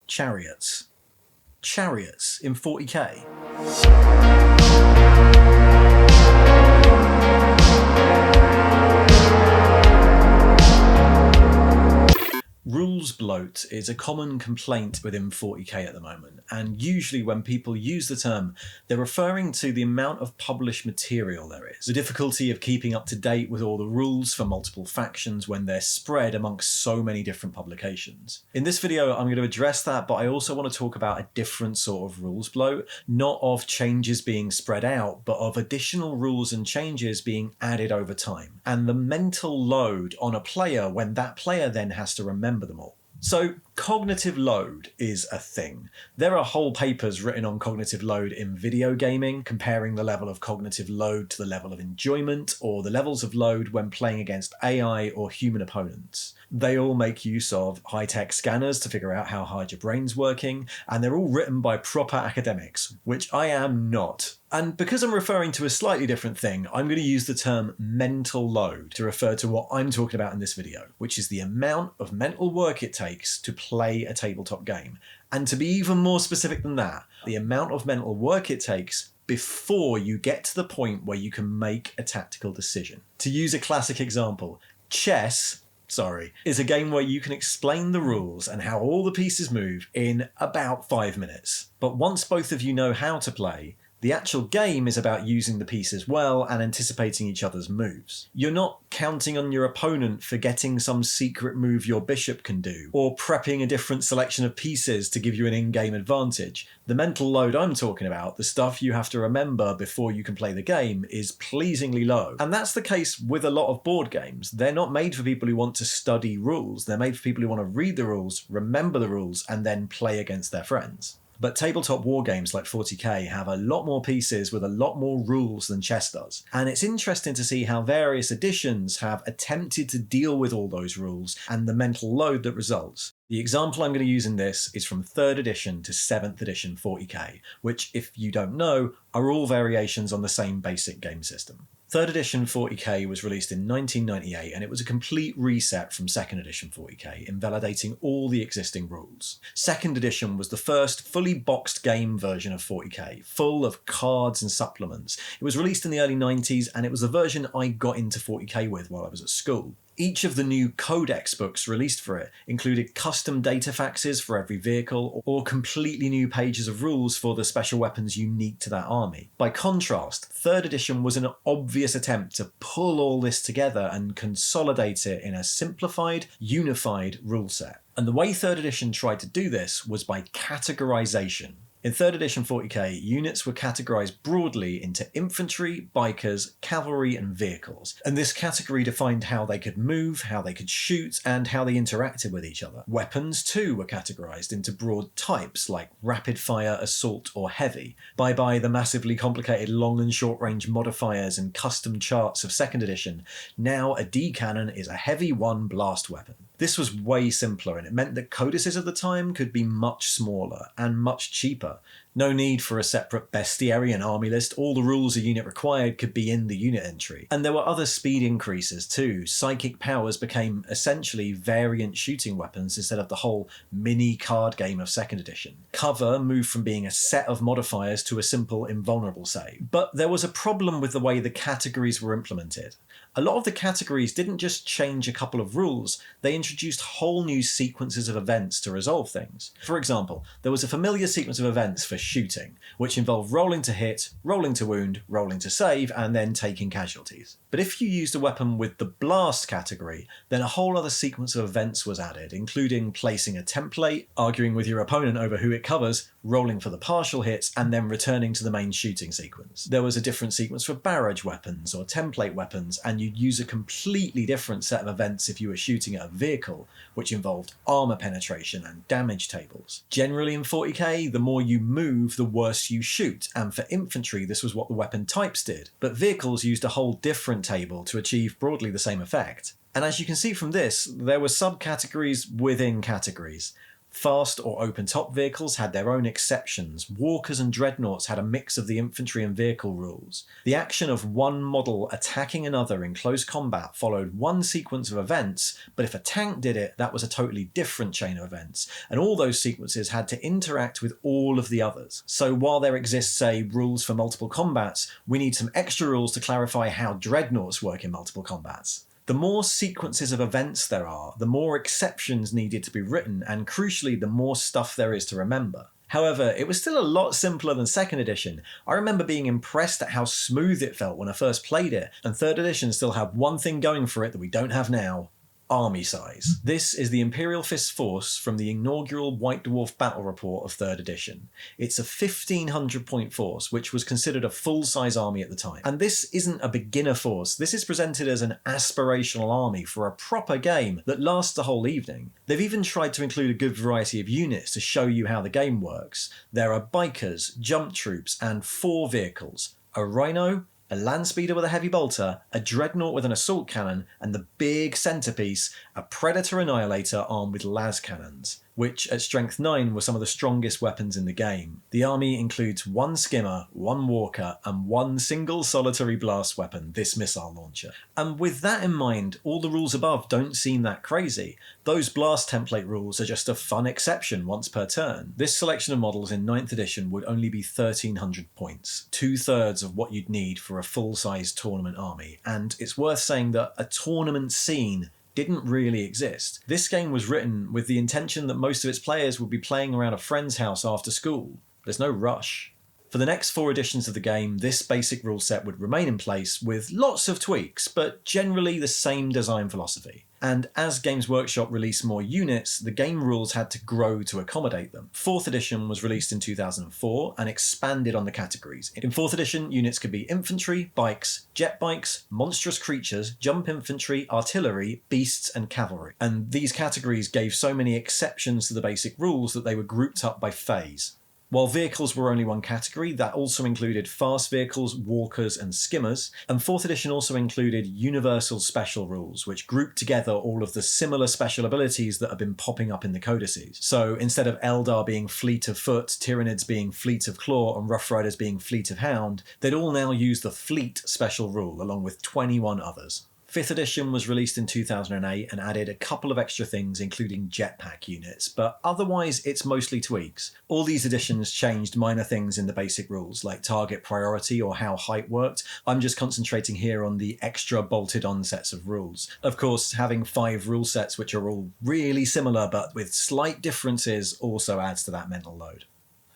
chariots. Chariots in 40k. Rules bloat is a common complaint within 40k at the moment, and usually when people use the term, they're referring to the amount of published material there is, the difficulty of keeping up to date with all the rules for multiple factions when they're spread amongst so many different publications. In this video I'm going to address that, but I also want to talk about a different sort of rules bloat, not of changes being spread out, but of additional rules and changes being added over time, and the mental load on a player when that player then has to remember them all. So cognitive load is a thing. There are whole papers written on cognitive load in video gaming, comparing the level of cognitive load to the level of enjoyment, or the levels of load when playing against AI or human opponents. They all make use of high-tech scanners to figure out how hard your brain's working, and they're all written by proper academics, which I am not. And because I'm referring to a slightly different thing, I'm going to use the term mental load to refer to what I'm talking about in this video, which is the amount of mental work it takes to play a tabletop game. And to be even more specific than that, the amount of mental work it takes before you get to the point where you can make a tactical decision. To use a classic example, chess is a game where you can explain the rules and how all the pieces move in about 5 minutes. But once both of you know how to play, the actual game is about using the pieces well and anticipating each other's moves. You're not counting on your opponent forgetting some secret move your bishop can do, or prepping a different selection of pieces to give you an in-game advantage. The mental load I'm talking about, the stuff you have to remember before you can play the game, is pleasingly low. And that's the case with a lot of board games. They're not made for people who want to study rules. They're made for people who want to read the rules, remember the rules, and then play against their friends. But tabletop war games like 40k have a lot more pieces with a lot more rules than chess does. And it's interesting to see how various editions have attempted to deal with all those rules and the mental load that results. The example I'm going to use in this is from 3rd edition to 7th edition 40k, which, if you don't know, are all variations on the same basic game system. 3rd edition 40k was released in 1998, and it was a complete reset from 2nd edition 40k, invalidating all the existing rules. 2nd edition was the first fully boxed game version of 40k, full of cards and supplements. It was released in the early 90s, and it was the version I got into 40k with while I was at school. Each of the new codex books released for it included custom data faxes for every vehicle, or completely new pages of rules for the special weapons unique to that army. By contrast, 3rd edition was an obvious attempt to pull all this together and consolidate it in a simplified, unified rule set. And the way 3rd edition tried to do this was by categorization. In 3rd edition 40k, units were categorised broadly into infantry, bikers, cavalry and vehicles, and this category defined how they could move, how they could shoot, and how they interacted with each other. Weapons too were categorised into broad types like rapid fire, assault or heavy. Bye-bye the massively complicated long and short range modifiers and custom charts of 2nd edition. Now a D-cannon is a heavy one blast weapon. This was way simpler, and it meant that codices of the time could be much smaller and much cheaper. No need for a separate bestiary and army list. All the rules a unit required could be in the unit entry. And there were other speed increases too. Psychic powers became essentially variant shooting weapons instead of the whole mini card game of 2nd edition. Cover moved from being a set of modifiers to a simple invulnerable save. But there was a problem with the way the categories were implemented. A lot of the categories didn't just change a couple of rules, they introduced whole new sequences of events to resolve things. For example, there was a familiar sequence of events for shooting, which involved rolling to hit, rolling to wound, rolling to save, and then taking casualties. But if you used a weapon with the blast category, then a whole other sequence of events was added, including placing a template, arguing with your opponent over who it covers, rolling for the partial hits, and then returning to the main shooting sequence. There was a different sequence for barrage weapons or template weapons, and you'd use a completely different set of events if you were shooting at a vehicle, which involved armor penetration and damage tables. Generally in 40k, the more you move, the worse you shoot, and for infantry this was what the weapon types did, but vehicles used a whole different table to achieve broadly the same effect. And as you can see from this, there were subcategories within categories. Fast or open-top vehicles had their own exceptions. Walkers and dreadnoughts had a mix of the infantry and vehicle rules. The action of one model attacking another in close combat followed one sequence of events, but if a tank did it, that was a totally different chain of events, and all those sequences had to interact with all of the others. So while there exists, say, rules for multiple combats, we need some extra rules to clarify how dreadnoughts work in multiple combats. The more sequences of events there are, the more exceptions needed to be written, and crucially, the more stuff there is to remember. However, it was still a lot simpler than 2nd edition. I remember being impressed at how smooth it felt when I first played it, and 3rd edition still had one thing going for it that we don't have now: army size. This is the Imperial Fist Force from the inaugural White Dwarf Battle Report of 3rd edition. It's a 1500 point force, which was considered a full-size army at the time. And this isn't a beginner force, this is presented as an aspirational army for a proper game that lasts the whole evening. They've even tried to include a good variety of units to show you how the game works. There are bikers, jump troops, and 4 vehicles: a rhino, a land speeder with a heavy bolter, a dreadnought with an assault cannon, and the big centerpiece, a predator annihilator armed with las cannons, which at strength 9 were some of the strongest weapons in the game. The army includes 1 skimmer, 1 walker, and 1 single solitary blast weapon, this missile launcher. And with that in mind, all the rules above don't seem that crazy. Those blast template rules are just a fun exception once per turn. This selection of models in 9th edition would only be 1300 points, 2/3 of what you'd need for a full-size tournament army, and it's worth saying that a tournament scene didn't really exist. This game was written with the intention that most of its players would be playing around a friend's house after school. There's no rush. For the next 4 editions of the game, this basic rule set would remain in place with lots of tweaks, but generally the same design philosophy. And as Games Workshop released more units, the game rules had to grow to accommodate them. 4th edition was released in 2004 and expanded on the categories. In 4th edition, units could be infantry, bikes, jet bikes, monstrous creatures, jump infantry, artillery, beasts, and cavalry. And these categories gave so many exceptions to the basic rules that they were grouped up by phase. While vehicles were only one category, that also included fast vehicles, walkers, and skimmers, and 4th edition also included universal special rules, which grouped together all of the similar special abilities that have been popping up in the codices. So instead of Eldar being Fleet of Foot, Tyranids being Fleet of Claw, and Rough Riders being Fleet of Hound, they'd all now use the Fleet special rule, along with 21 others. 5th edition was released in 2008 and added a couple of extra things, including jetpack units, but otherwise it's mostly tweaks. All these editions changed minor things in the basic rules, like target priority or how height worked. I'm just concentrating here on the extra bolted-on sets of rules. Of course, having 5 rule sets which are all really similar but with slight differences also adds to that mental load.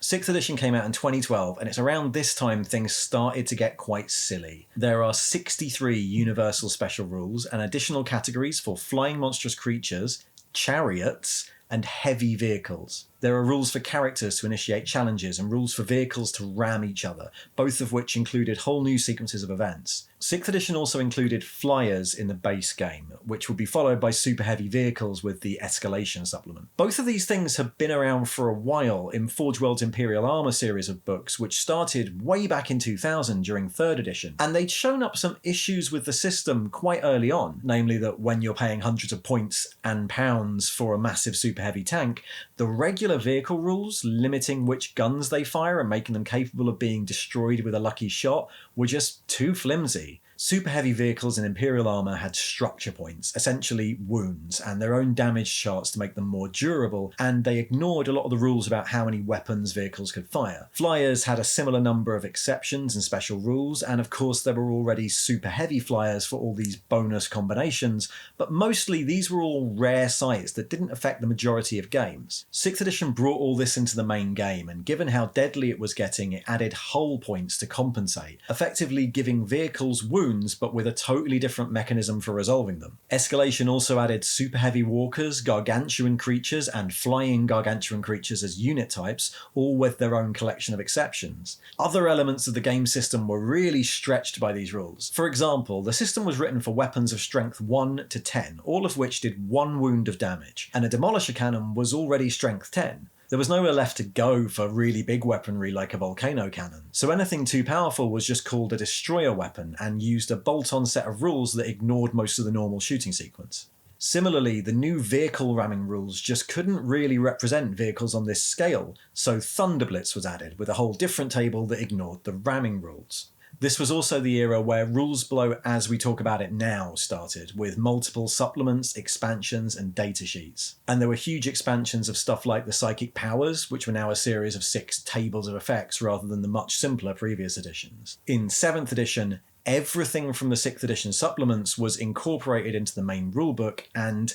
6th edition came out in 2012, and it's around this time things started to get quite silly. There are 63 universal special rules and additional categories for flying monstrous creatures, chariots, and heavy vehicles. There are rules for characters to initiate challenges and rules for vehicles to ram each other, both of which included whole new sequences of events. 6th edition also included flyers in the base game, which would be followed by super heavy vehicles with the Escalation supplement. Both of these things have been around for a while in Forge World's Imperial Armour series of books, which started way back in 2000 during 3rd edition, and they'd shown up some issues with the system quite early on, namely that when you're paying hundreds of points and pounds for a massive super heavy tank, the regular vehicle rules limiting which guns they fire and making them capable of being destroyed with a lucky shot were just too flimsy. Super heavy vehicles in Imperial armour had structure points, essentially wounds, and their own damage charts to make them more durable, and they ignored a lot of the rules about how many weapons vehicles could fire. Flyers had a similar number of exceptions and special rules, and of course there were already super heavy flyers for all these bonus combinations, but mostly these were all rare sights that didn't affect the majority of games. 6th edition brought all this into the main game, and given how deadly it was getting, it added hull points to compensate, effectively giving vehicles wounds but with a totally different mechanism for resolving them. Escalation also added super heavy walkers, gargantuan creatures, and flying gargantuan creatures as unit types, all with their own collection of exceptions. Other elements of the game system were really stretched by these rules. For example, the system was written for weapons of strength 1 to 10, all of which did 1 wound of damage, and a demolisher cannon was already strength 10. There was nowhere left to go for really big weaponry like a volcano cannon, so anything too powerful was just called a destroyer weapon and used a bolt-on set of rules that ignored most of the normal shooting sequence. Similarly, the new vehicle ramming rules just couldn't really represent vehicles on this scale, so Thunderblitz was added with a whole different table that ignored the ramming rules. This was also the era where Rules Bloat as we talk about it now started, with multiple supplements, expansions, and datasheets. And there were huge expansions of stuff like the Psychic Powers, which were now a series of 6 tables of effects rather than the much simpler previous editions. In 7th edition, everything from the 6th edition supplements was incorporated into the main rulebook, and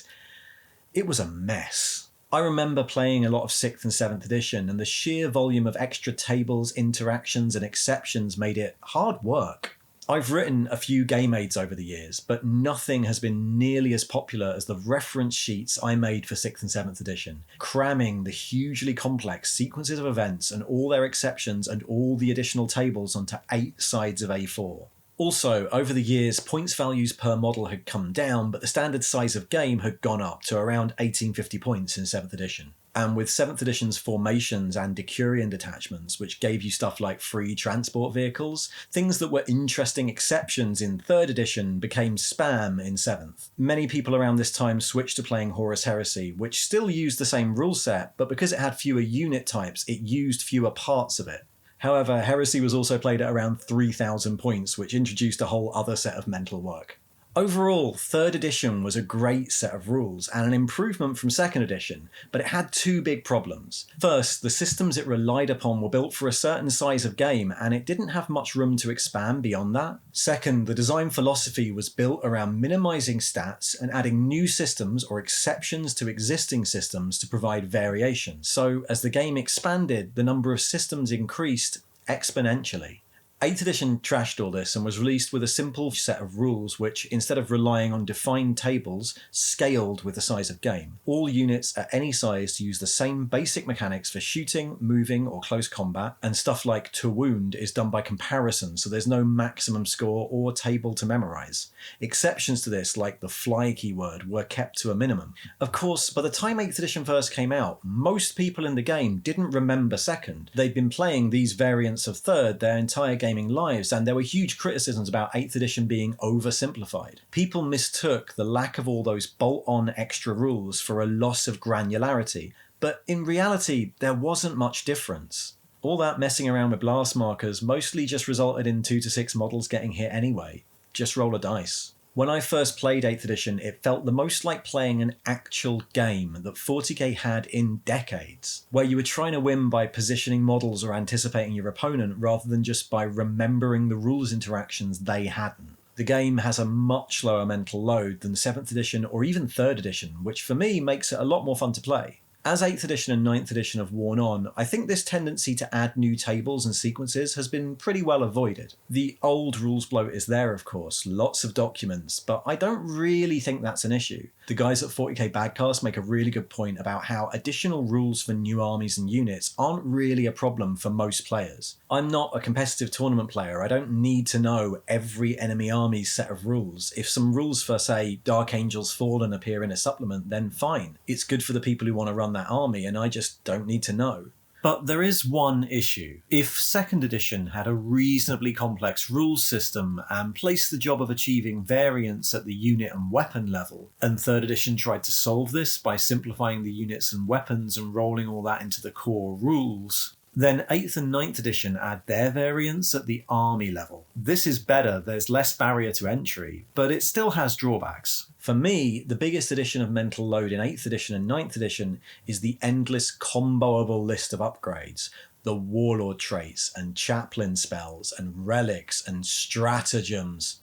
it was a mess. I remember playing a lot of 6th and 7th edition, and the sheer volume of extra tables, interactions, and exceptions made it hard work. I've written a few game aids over the years, but nothing has been nearly as popular as the reference sheets I made for 6th and 7th edition, cramming the hugely complex sequences of events and all their exceptions and all the additional tables onto 8 sides of A4. Also, over the years, points values per model had come down, but the standard size of game had gone up to around 1850 points in 7th edition. And with 7th edition's formations and Decurion detachments, which gave you stuff like free transport vehicles, things that were interesting exceptions in 3rd edition became spam in 7th. Many people around this time switched to playing Horus Heresy, which still used the same rule set, but because it had fewer unit types, it used fewer parts of it. However, Heresy was also played at around 3,000 points, which introduced a whole other set of mental work. Overall, 3rd edition was a great set of rules and an improvement from 2nd edition, but it had 2 big problems. First, the systems it relied upon were built for a certain size of game and it didn't have much room to expand beyond that. Second, the design philosophy was built around minimizing stats and adding new systems or exceptions to existing systems to provide variation. So, as the game expanded, the number of systems increased exponentially. 8th edition trashed all this and was released with a simple set of rules which, instead of relying on defined tables, scaled with the size of game. All units at any size use the same basic mechanics for shooting, moving, or close combat, and stuff like to wound is done by comparison, so there's no maximum score or table to memorize. Exceptions to this, like the fly keyword, were kept to a minimum. Of course, by the time 8th edition first came out, most people in the game didn't remember 2nd. They'd been playing these variants of 3rd their entire gaming lives, and there were huge criticisms about 8th edition being oversimplified. People mistook the lack of all those bolt-on extra rules for a loss of granularity, but in reality there wasn't much difference. All that messing around with blast markers mostly just resulted in 2 to 6 models getting hit anyway. Just roll a dice. When I first played 8th edition, it felt the most like playing an actual game that 40k had in decades, where you were trying to win by positioning models or anticipating your opponent rather than just by remembering the rules interactions they hadn't. The game has a much lower mental load than 7th edition or even 3rd edition, which for me makes it a lot more fun to play. As 8th edition and 9th edition have worn on, I think this tendency to add new tables and sequences has been pretty well avoided. The old rules bloat is there, of course, lots of documents, but I don't really think that's an issue. The guys at 40k Badcast make a really good point about how additional rules for new armies and units aren't really a problem for most players. I'm not a competitive tournament player, I don't need to know every enemy army's set of rules. If some rules for, say, Dark Angels Fallen appear in a supplement, then fine. It's good for the people who want to run that army, and I just don't need to know. But there is one issue. If 2nd edition had a reasonably complex rules system and placed the job of achieving variance at the unit and weapon level, and 3rd edition tried to solve this by simplifying the units and weapons and rolling all that into the core rules, then 8th and 9th edition add their variants at the army level. This is better, there's less barrier to entry, but it still has drawbacks. For me, the biggest addition of mental load in 8th edition and 9th edition is the endless comboable list of upgrades. The warlord traits and chaplain spells and relics and stratagems.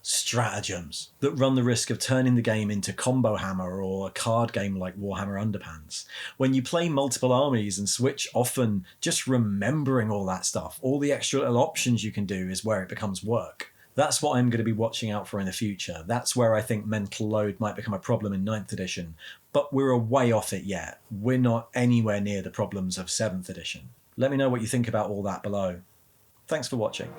Stratagems that run the risk of turning the game into Combo Hammer or a card game like Warhammer Underpants. When you play multiple armies and switch often, just remembering all that stuff, all the extra little options you can do is where it becomes work. That's what I'm going to be watching out for in the future. That's where I think mental load might become a problem in 9th edition, but we're a way off it yet. We're not anywhere near the problems of 7th edition. Let me know what you think about all that below. Thanks for watching.